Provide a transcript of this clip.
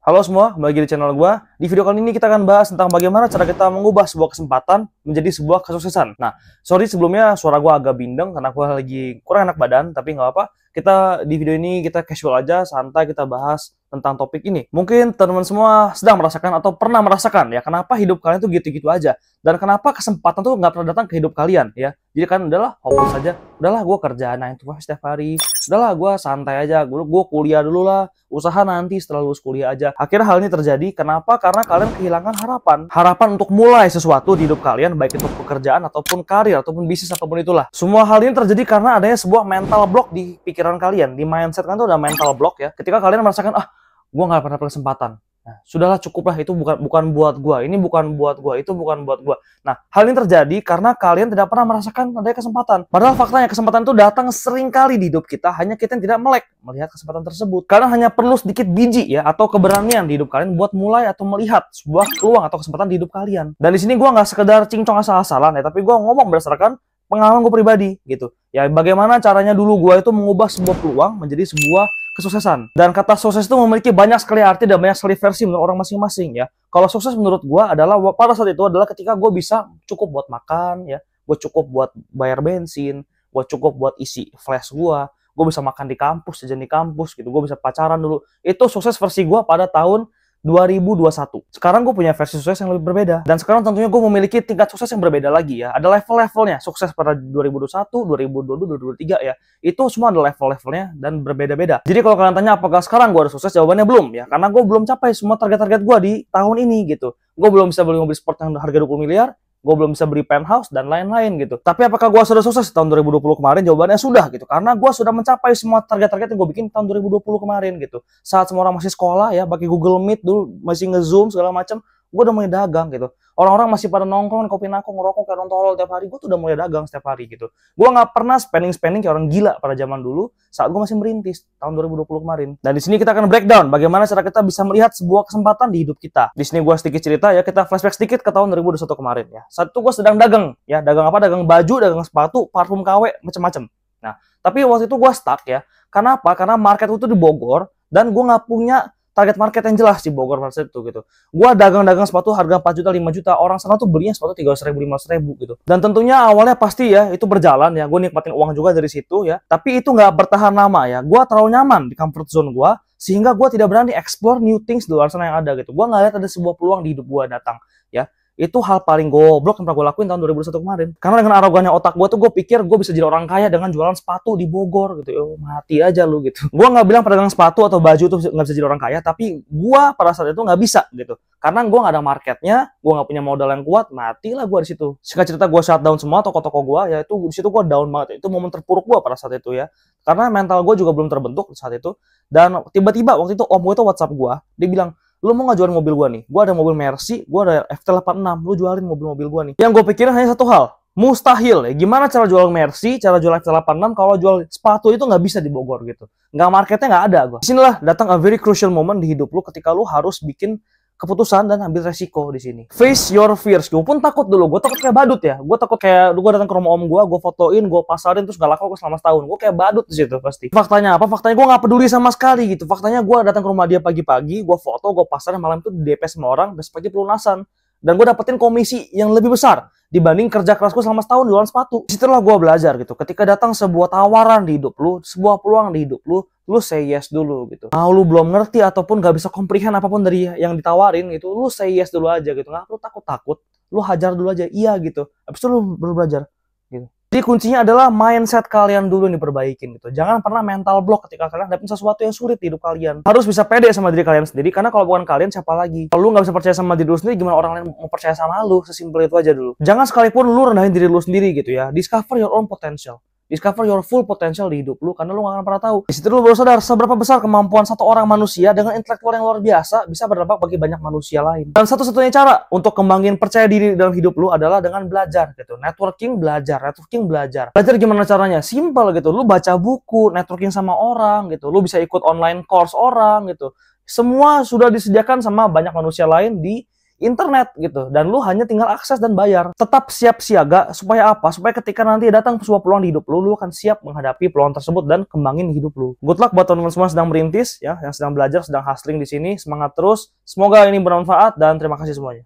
Halo semua, kembali lagi di channel gua. Di video kali ini kita akan bahas tentang bagaimana cara kita mengubah sebuah kesempatan menjadi sebuah kesuksesan. Nah, sorry sebelumnya suara gua agak bindeng karena gua lagi kurang enak badan, tapi nggak apa. Kita di video ini kita casual aja, santai kita bahas tentang topik ini. Mungkin teman-teman semua sedang merasakan atau pernah merasakan ya, kenapa hidup kalian tuh gitu-gitu aja. Dan kenapa kesempatan tuh nggak pernah datang ke hidup kalian ya. Jadi kan udahlah, fokus aja. Udahlah gua kerja 9 to 5 setiap hari. Udahlah gua santai aja. Gua kuliah dulu lah. Usaha nanti setelah lulus kuliah aja. Akhirnya hal ini terjadi, kenapa? Karena kalian kehilangan harapan. Harapan untuk mulai sesuatu di hidup kalian, baik itu pekerjaan, ataupun karir, ataupun bisnis, apapun itulah. Semua hal ini terjadi karena adanya sebuah mental block di pikiran kalian. Di mindset kan tuh ada mental block ya. Ketika kalian merasakan, gue nggak pernah kesempatan. Nah, sudahlah cukuplah, itu bukan buat gua, ini bukan buat gua, itu bukan buat gua. Nah, hal ini terjadi karena kalian tidak pernah merasakan adanya kesempatan. Padahal faktanya kesempatan itu datang sering kali di hidup kita, hanya kita yang tidak melek melihat kesempatan tersebut. Karena hanya perlu sedikit biji ya atau keberanian di hidup kalian buat mulai atau melihat sebuah peluang atau kesempatan di hidup kalian. Dan di sini gua nggak sekedar cincong asal-asalan ya, tapi gua ngomong berdasarkan pengalaman gue pribadi gitu. Ya bagaimana caranya dulu gue itu mengubah sebuah peluang menjadi sebuah kesuksesan. Dan kata sukses itu memiliki banyak sekali arti dan banyak sekali versi menurut orang masing-masing ya. Kalau sukses menurut gue adalah pada saat itu adalah ketika gue bisa cukup buat makan ya, gue cukup buat bayar bensin, gue cukup buat isi flash gue bisa makan di kampus, jajan di kampus gitu, gue bisa pacaran dulu. Itu sukses versi gue pada tahun 2021. Sekarang gue punya versi sukses yang lebih berbeda. Dan sekarang tentunya gue memiliki tingkat sukses yang berbeda lagi ya. Ada level-levelnya. Sukses pada 2021, 2022, 2023 ya. Itu semua ada level-levelnya dan berbeda-beda. Jadi kalau kalian tanya apakah sekarang gue ada sukses, jawabannya belum ya. Karena gue belum capai semua target-target gue di tahun ini gitu. Gue belum bisa beli mobil sport yang harga 20 miliar. Gue belum bisa beli penthouse dan lain-lain gitu. Tapi apakah gue sudah sukses tahun 2020 kemarin? Jawabannya sudah gitu. Karena gue sudah mencapai semua target-target yang gue bikin tahun 2020 kemarin gitu. Saat semua orang masih sekolah ya, pakai Google Meet dulu, masih nge-zoom segala macam, gue udah mulai dagang gitu. Orang-orang masih pada nongkrong, kopi nako, ngerokok kayak tolol tiap hari. Gue tuh udah mulai dagang setiap hari gitu. Gue nggak pernah spending kayak orang gila pada zaman dulu saat gue masih merintis tahun 2020 kemarin. Dan di sini kita akan breakdown bagaimana cara kita bisa melihat sebuah kesempatan di hidup kita. Di sini gue sedikit cerita ya, kita flashback sedikit ke tahun 2021 kemarin ya. Saat itu gue sedang dagang ya, dagang apa? Dagang baju, dagang sepatu, parfum KW, macam-macam. Nah, tapi waktu itu gue stuck ya. Kenapa? Karena market itu di Bogor dan gue nggak punya target market yang jelas di Bogor pada saat itu gitu. Gua dagang-dagang sepatu harga 4 juta, 5 juta. Orang sana tuh belinya sepatu 300 ribu, 500 ribu gitu. Dan tentunya awalnya pasti ya itu berjalan ya. Gue nikmatin uang juga dari situ ya. Tapi itu nggak bertahan lama ya. Gua terlalu nyaman di comfort zone gua sehingga gua tidak berani explore new things di luar sana yang ada gitu. Gua nggak lihat ada sebuah peluang di hidup gua datang ya. Itu hal paling goblok yang pernah gue lakuin tahun 2021 kemarin. Karena dengan arogannya otak gue tuh gue pikir gue bisa jadi orang kaya dengan jualan sepatu di Bogor gitu. Yo, mati aja lu gitu. Gue nggak bilang pedagang sepatu atau baju tuh nggak bisa jadi orang kaya, tapi gue pada saat itu nggak bisa gitu. Karena gue nggak ada marketnya, gue nggak punya modal yang kuat, matilah gue di situ. Singkat cerita gue shutdown semua toko-toko gue, ya itu di situ gue down banget. Itu momen terpuruk gue pada saat itu ya. Karena mental gue juga belum terbentuk saat itu. Dan tiba-tiba waktu itu om gue tuh WhatsApp gue, dia bilang, lu mau nggak jualin mobil gua nih? Gua ada mobil Mercy, gua ada FT86, lu jualin mobil-mobil gua nih. Yang gue pikirin hanya satu hal, mustahil ya. Gimana cara jual Mercy, cara jual FT86 kalau jual sepatu itu nggak bisa di Bogor gitu. Nggak, marketnya nggak ada gua. Disinilah datang a very crucial moment di hidup lu ketika lu harus bikin keputusan dan ambil resiko di sini. Face your fears. Gue pun takut dulu. Gue takut kayak badut ya. Gue takut kayak gue datang ke rumah om gue fotoin, gue pasarin terus gak laku selama setahun. Gue kayak badut di situ pasti. Faktanya apa? Faktanya gue nggak peduli sama sekali gitu. Faktanya gue datang ke rumah dia pagi-pagi, gue foto, gue pasarin, malam itu di DP sama orang, besok pagi pelunasan. Dan gue dapetin komisi yang lebih besar dibanding kerja kerasku selama setahun jualan sepatu. Disitulah gue belajar gitu. Ketika datang sebuah tawaran di hidup lu, sebuah peluang di hidup lu say yes dulu gitu. Mau lu belum ngerti ataupun gak bisa comprehend apapun dari yang ditawarin gitu, lu say yes dulu aja gitu. Nggak perlu takut-takut, lu hajar dulu aja, iya gitu. Habis itu lu baru belajar gitu. Jadi kuncinya adalah mindset kalian dulu yang diperbaikin gitu. Jangan pernah mental block ketika kalian dapetin sesuatu yang sulit di hidup kalian. Harus bisa pede sama diri kalian sendiri, karena kalau bukan kalian siapa lagi? Kalau lu nggak bisa percaya sama diri lu sendiri, gimana orang lain mau percaya sama lu? Sesimpel itu aja dulu. Jangan sekalipun lu rendahin diri lu sendiri gitu ya. Discover your own potential. Discover your full potential di hidup lu, karena lu gak akan pernah tahu. Di situ lu baru sadar seberapa besar kemampuan satu orang manusia dengan intelektual yang luar biasa bisa berdampak bagi banyak manusia lain. Dan satu-satunya cara untuk kembangin percaya diri dalam hidup lu adalah dengan belajar gitu. Networking belajar. Belajar gimana caranya? Simple gitu. Lu baca buku, networking sama orang gitu. Lu bisa ikut online course orang gitu. Semua sudah disediakan sama banyak manusia lain di internet gitu, dan lu hanya tinggal akses dan bayar. Tetap siap siaga supaya apa? Supaya ketika nanti datang sebuah peluang di hidup lu, lu akan siap menghadapi peluang tersebut dan kembangin hidup lu. Good luck buat teman-teman semua yang sedang merintis ya, yang sedang belajar, sedang hustling di sini. Semangat terus. Semoga ini bermanfaat dan terima kasih semuanya.